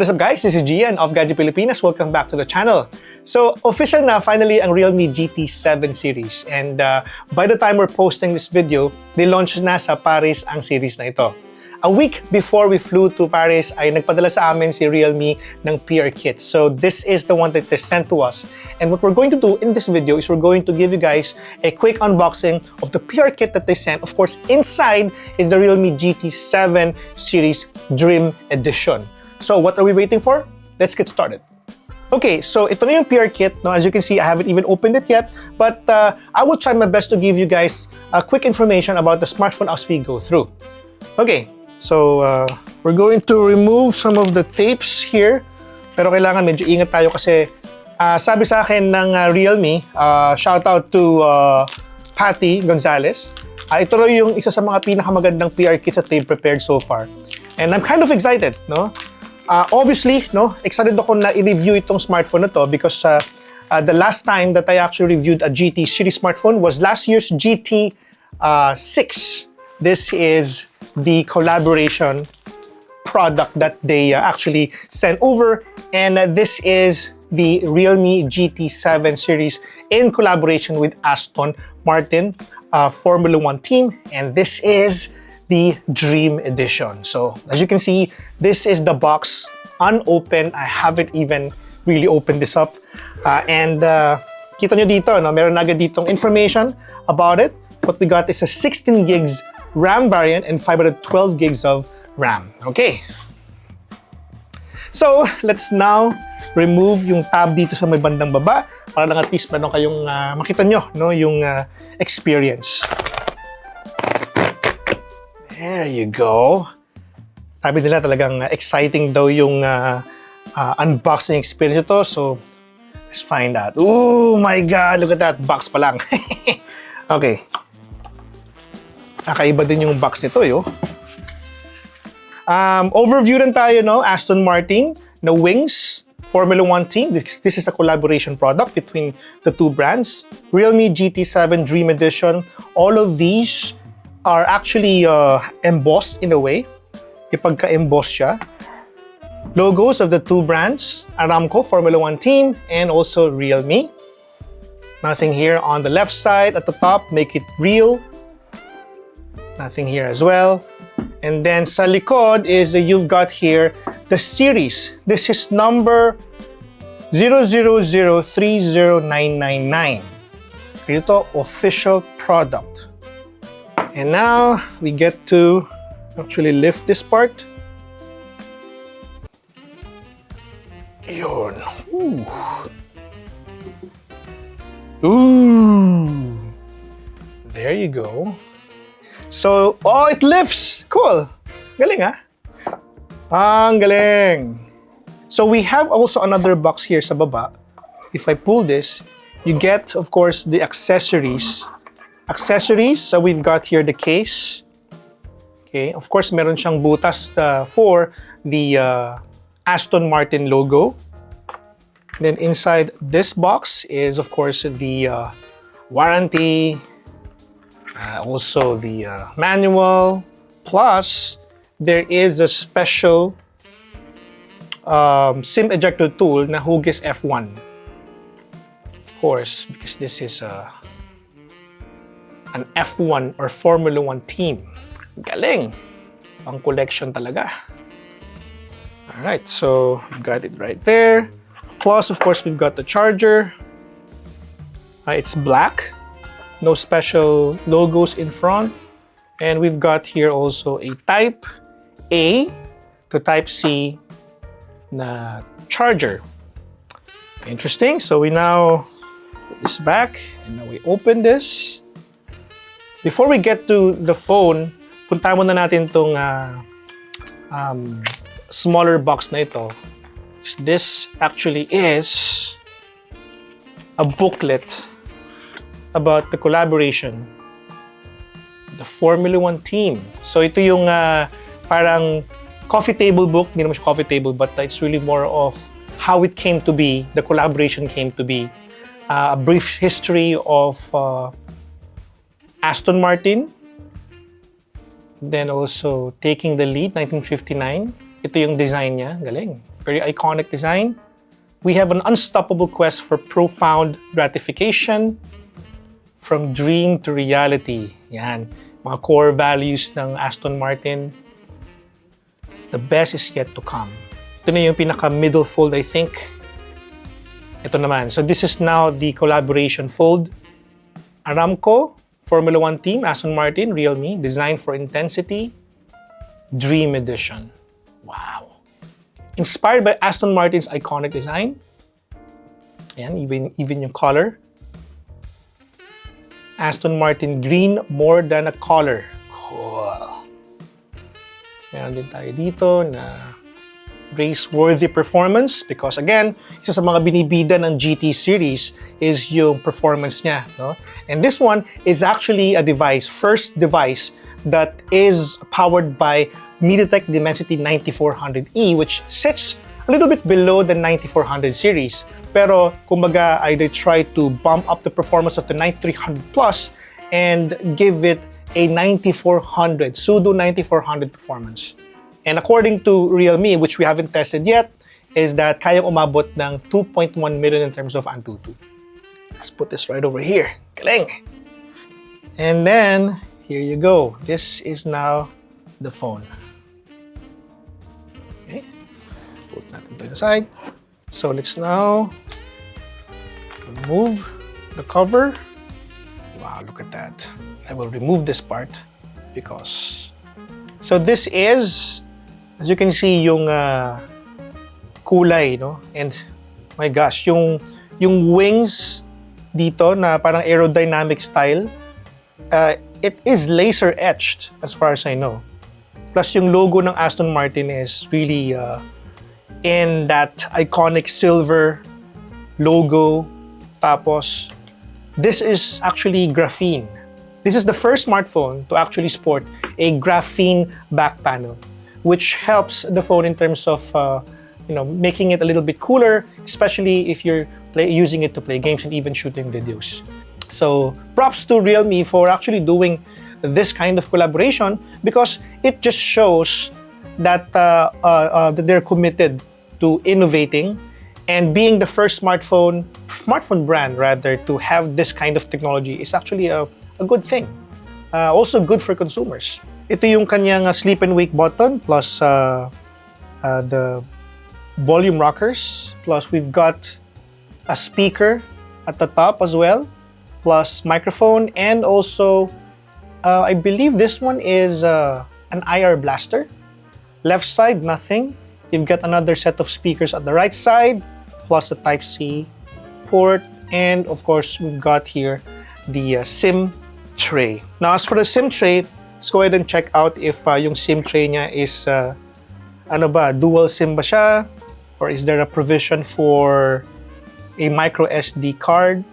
What is up guys? This is Gian of Gadget Pilipinas. Welcome back to the channel. So, official na finally ang Realme GT7 series. And by the time we're posting this video, nilaunch na sa Paris ang series na ito. A week before we flew to Paris ay nagpadala sa amin si Realme ng PR kit. So this is the one that they sent to us. And what we're going to do in this video is we're going to give you guys a quick unboxing of the PR kit that they sent. Of course, inside is the Realme GT7 series Dream Edition. So what are we waiting for? Let's get started. Okay, so ito na yung PR kit. No? As you can see, I haven't even opened it yet. But I will try my best to give you guys quick information about the smartphone as we go through. Okay. So, we're going to remove some of the tapes here. Pero kailangan medyo ingat tayo kasi sabi sa akin ng Realme, shout out to Patty Gonzalez. Ito raw yung isa sa mga pinakamagandang PR kits that they've prepared so far. And I'm kind of excited, no? Obviously, no, excited ako na i-review itong smartphone na to because the last time that I actually reviewed a GT series smartphone was last year's GT6. This is the collaboration product that they actually sent over, and this is the Realme GT7 series in collaboration with Aston Martin Formula 1 team, and this is the Dream Edition. So as you can see, this is the box unopened. I haven't even really opened this up, and kita nyo dito, no, meron agad ditong information about it. What we got is a 16 gigs RAM variant and 512 gigs of RAM. Okay. So, let's now remove yung tab dito sa may bandang baba para lang at least meron kayong makita nyo, no, yung experience. There you go. Sabi nila talagang exciting daw yung unboxing experience ito. So, let's find out. Oh my God! Look at that. Box pa lang. Okay. Kakaiba din yung box nito, yo. Overview rin tayo, no? Aston Martin, na Wings, Formula 1 team. This is a collaboration product between the two brands. Realme GT7 Dream Edition. All of these are actually embossed in a way. Ipagka-emboss siya. Logos of the two brands, Aramco, Formula 1 team, and also Realme. Nothing here on the left side at the top, make it real. Nothing here as well. And then sa likod is you've got here the series. This is number 000-30999. Ito, official product. And now we get to actually lift this part. Yun. Ooh. Ooh. There you go. So, oh, it lifts! Cool! Galing, ha? Ang galing! So, we have also another box here sa baba. If I pull this, you get, of course, the accessories. Accessories, so we've got here the case. Okay, of course, meron siyang butas for the Aston Martin logo. Then inside this box is, of course, the warranty, also the manual, plus there is a special SIM ejector tool na Hugis F1. Of course, because this is an F1 or Formula 1 team. Galing! Pang collection talaga. Alright, so we've got it right there. Plus, of course, we've got the charger. It's black. No special logos in front. And we've got here also a Type A to Type C na charger. Interesting. So we now put this back and now we open this. Before we get to the phone, punta muna natin tong smaller box na ito. This actually is a booklet about the collaboration, the Formula 1 team. So ito yung parang coffee table book, hindi naman siya coffee table, but it's really more of how it came to be, the collaboration came to be. A brief history of Aston Martin, then also taking the lead, 1959, Ito yung design niya. Galing. Very iconic design. We have an unstoppable quest for profound gratification from dream to reality. Yan. Mga core values ng Aston Martin. The best is yet to come. Ito na yung pinaka-middle fold, I think. Ito naman. So this is now the collaboration fold. Aramco, Formula 1 team, Aston Martin, realme, designed for intensity, Dream Edition. Wow. Inspired by Aston Martin's iconic design. Ayan, even yung color. Aston Martin green, more than a color. Cool. Meron din tayo dito na race-worthy performance because again, isa sa mga binibida ng GT series is yung performance niya, no? And this one is actually a device, first device that is powered by MediaTek Dimensity 9400E, which sits a little bit below the 9400 series. Pero kumbaga, they try to bump up the performance of the 9300 Plus and give it a 9400, pseudo 9400 performance. And according to realme, which we haven't tested yet, is that kayang umabot ng 2.1 million in terms of Antutu. Let's put this right over here. Galing! And then, here you go. This is now the phone. Okay. Put natin to the side. So let's now remove the cover. Wow, look at that. I will remove this part because... So this is... As you can see, yung kulay, no? And my gosh, yung wings dito na parang aerodynamic style, it is laser etched as far as I know. Plus yung logo ng Aston Martin is really in that iconic silver logo. Tapos, this is actually graphene. This is the first smartphone to actually sport a graphene back panel, which helps the phone in terms of making it a little bit cooler, especially if you're using it to play games and even shooting videos. So props to realme for actually doing this kind of collaboration because it just shows that, that they're committed to innovating and being the first smartphone brand rather to have this kind of technology is actually a good thing. Also good for consumers. Ito yung kanyang sleep and wake button plus the volume rockers. Plus we've got a speaker at the top as well. Plus microphone and also I believe this one is an IR blaster. Left side, nothing. You've got another set of speakers at the right side plus the Type-C port. And of course, we've got here the SIM tray. Now as for the SIM tray, let's go ahead and check out if yung SIM tray niya is, dual SIM ba siya? Or is there a provision for a micro SD card?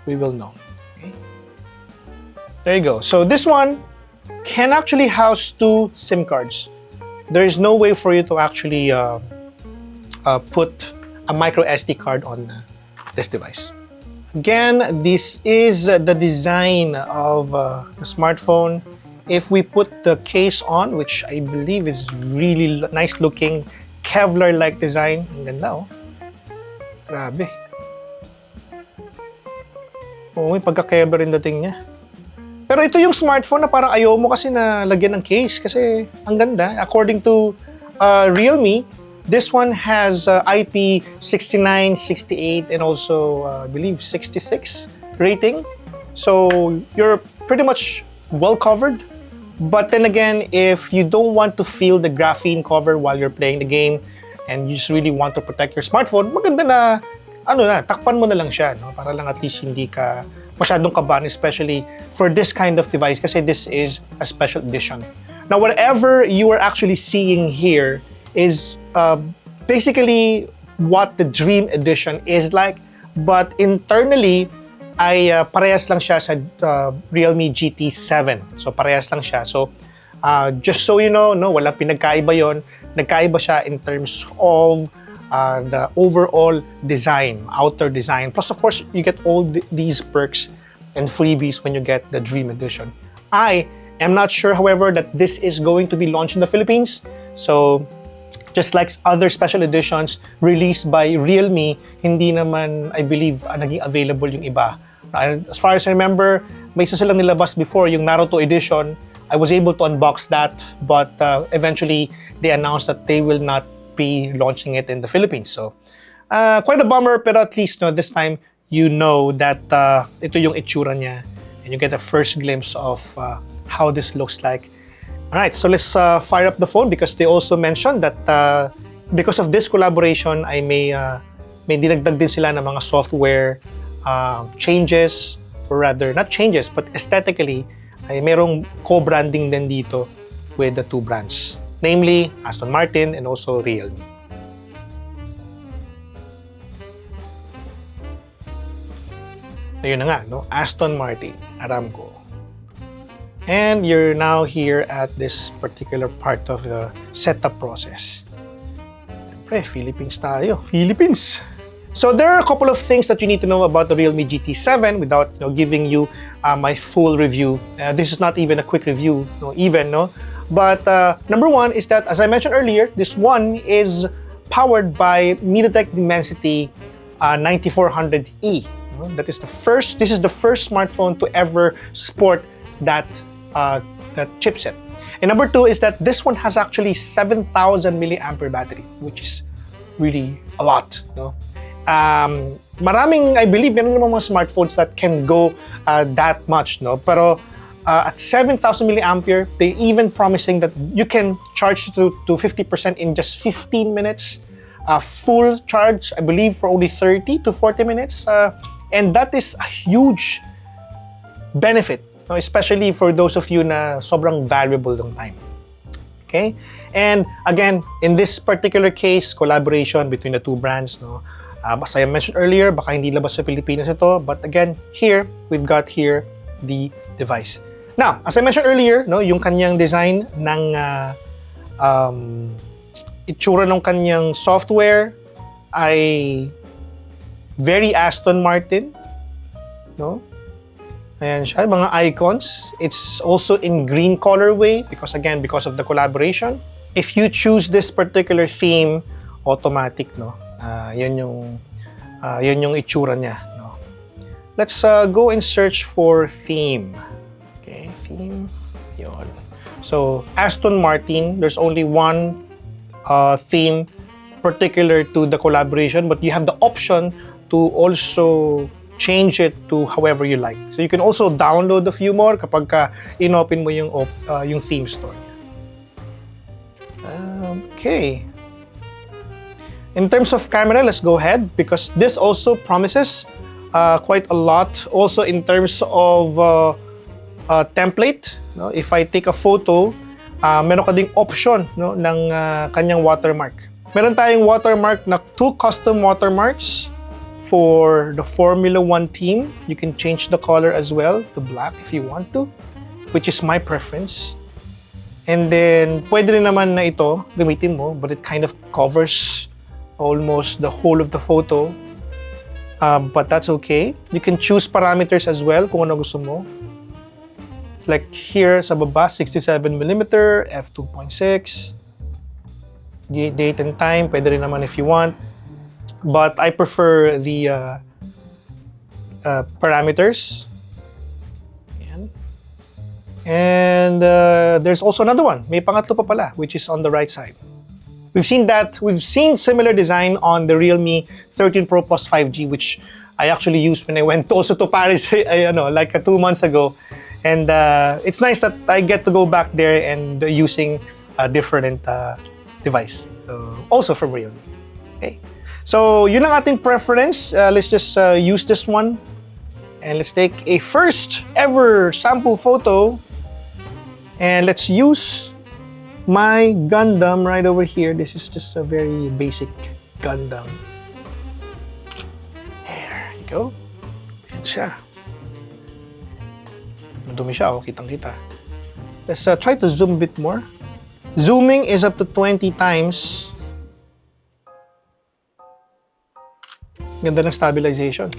We will know. Okay. There you go. So this one can actually house 2 SIM cards. There is no way for you to actually put a micro SD card on this device. Again, this is the design of the smartphone. If we put the case on, which I believe is really nice looking, Kevlar-like design. Ang ganda, oh. Grabe. Oo, may pagka-Kevlar rin dating niya. Pero ito yung smartphone na parang ayaw mo kasi na lagyan ng case kasi ang ganda. According to realme, this one has IP69, 68, and also, I believe, 66 rating. So, you're pretty much well covered. But then again, if you don't want to feel the graphene cover while you're playing the game and you just really want to protect your smartphone, maganda na, takpan mo na lang siya, no? Para lang at least hindi ka masyadong kabahan, especially for this kind of device kasi this is a special edition. Now, whatever you are actually seeing here is basically what the Dream Edition is like, but internally ay parehas lang siya sa Realme GT7. So parehas lang siya. So just so you know, no, walang pinagkaiba yon. Nagkaiba siya in terms of the overall design, outer design. Plus of course, you get all these perks and freebies when you get the Dream Edition. I I'm not sure, however, that this is going to be launched in the Philippines. So, just like other special editions released by Realme, hindi naman, I believe, naging available yung iba. As far as I remember, may isa silang nilabas before, yung Naruto edition. I was able to unbox that, but eventually, they announced that they will not be launching it in the Philippines. So, quite a bummer, pero at least this time, you know that ito yung itsura niya. And you get a first glimpse of how this looks like. Alright, so let's fire up the phone because they also mentioned that because of this collaboration, ay may dinagdag din sila ng mga software changes, or rather, not changes, but aesthetically, ay merong co-branding din dito with the two brands. Namely, Aston Martin and also Realme. Ayun na nga, no? Aston Martin, Aramco. And you're now here at this particular part of the setup process. Siyempre, Philippines tayo. Philippines! So there are a couple of things that you need to know about the Realme GT7 without giving you my full review. This is not even a quick review, no? But number one is that, as I mentioned earlier, this one is powered by MediaTek Dimensity 9400E. This is the first smartphone to ever sport that chipset. And number two is that this one has actually 7,000 milliampere battery, which is really a lot. No? Maraming, I believe, meron namang mga smartphones that can go that much. No? Pero at 7,000 milliampere, they're even promising that you can charge to 50% in just 15 minutes. Full charge, I believe, for only 30 to 40 minutes. And that is a huge benefit, especially for those of you na sobrang valuable ng time. Okay? And again, in this particular case, collaboration between the two brands, as I mentioned earlier, baka hindi labas sa Pilipinas ito, but again, here, we've got here the device. Now, as I mentioned earlier, yung kanyang design ng itsura ng kanyang software ay very Aston Martin, no? Ayan siya, mga icons. It's also in green colorway because of the collaboration. If you choose this particular theme, automatic, no? Yan yung itsura niya, no? Let's go and search for theme. Okay, theme. Yon. So, Aston Martin, there's only one theme particular to the collaboration, but you have the option to also change it to however you like. So you can also download a few more kapag in-open mo yung theme store. Okay. In terms of camera, let's go ahead because this also promises quite a lot. Also in terms of template, if I take a photo, meron ka ding option ng kanyang watermark. Meron tayong watermark na 2 custom watermarks. For the Formula 1 team, you can change the color as well to black if you want to, which is my preference. And then, pwede rin naman na ito, gamitin mo, but it kind of covers almost the whole of the photo. But that's okay. You can choose parameters as well kung ano gusto mo. Like here sa baba, 67mm, f2.6. Date and time, pwede rin naman if you want. But I prefer the parameters. Ayan. And there's also another one. May pangatlo pa pala, which is on the right side. We've seen similar design on the Realme 13 Pro Plus 5G, which I actually used when I went also to Paris, like 2 months ago. And it's nice that I get to go back there and using a different device. So also from Realme. Okay. So, yun ang ating preference. Let's just use this one. And let's take a first ever sample photo. And let's use my Gundam right over here. This is just a very basic Gundam. There you go. Yan siya. Madumi siya, kitang-kita. Let's try to zoom a bit more. Zooming is up to 20 times. Ganda ng stabilization.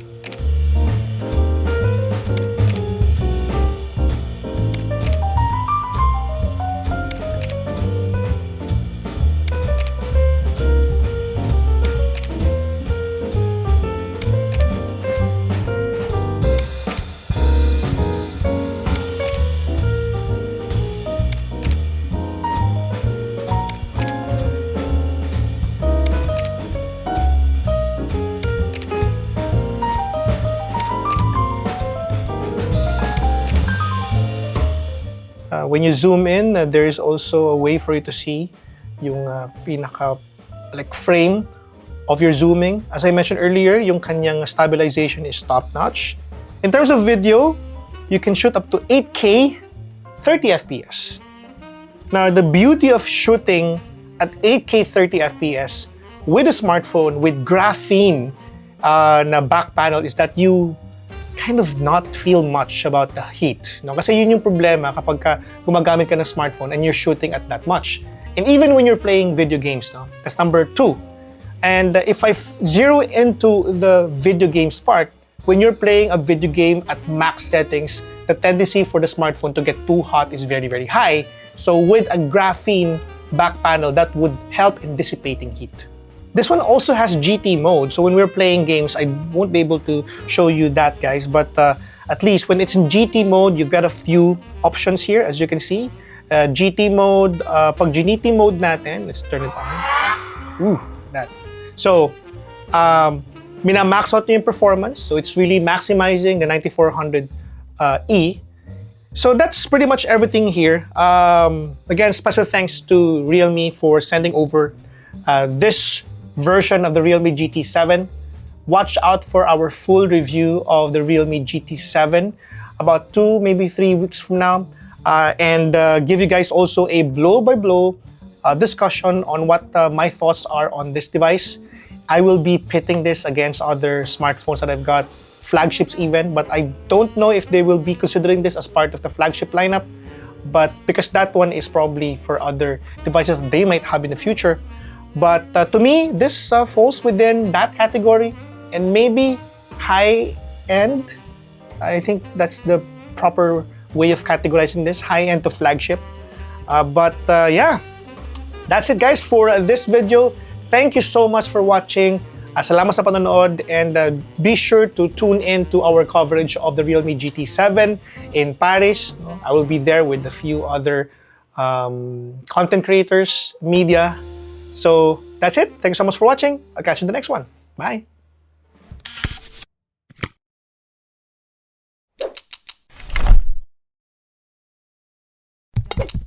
When you zoom in, there is also a way for you to see yung pinaka like frame of your zooming. As I mentioned earlier, yung kanyang stabilization is top-notch. In terms of video, you can shoot up to 8K 30 FPS. Now, the beauty of shooting at 8K 30 FPS with a smartphone with Graphene na back panel is that you kind of not feel much about the heat. No? Kasi yun yung problema kapag gumagamit ka ng smartphone and you're shooting at that much. And even when you're playing video games, no? That's number 2. And if I zero into the video games part, when you're playing a video game at max settings, the tendency for the smartphone to get too hot is very, very high. So with a graphene back panel, that would help in dissipating heat. This one also has GT mode, so when we're playing games, I won't be able to show you that, guys, but at least when it's in GT mode, you've got a few options here, as you can see. GT mode, pag GT mode natin, let's turn it on. Ooh, that. So, minamax out yung performance, so it's really maximizing the 9400E. So that's pretty much everything here. Again, special thanks to Realme for sending over this version of the Realme GT7. Watch out for our full review of the Realme GT7 about 2, maybe 3 weeks from now, and give you guys also a blow-by-blow discussion on what my thoughts are on this device. I will be pitting this against other smartphones that I've got, flagships even, but I don't know if they will be considering this as part of the flagship lineup, but because that one is probably for other devices they might have in the future. But to me, this falls within that category and maybe high-end. I think that's the proper way of categorizing this, high-end to flagship. Yeah, that's it, guys, for this video. Thank you so much for watching. Salamat sa panonood, and be sure to tune in to our coverage of the Realme GT7 in Paris. I will be there with a few other content creators, media. So that's it. Thanks so much for watching. I'll catch you in the next one. Bye.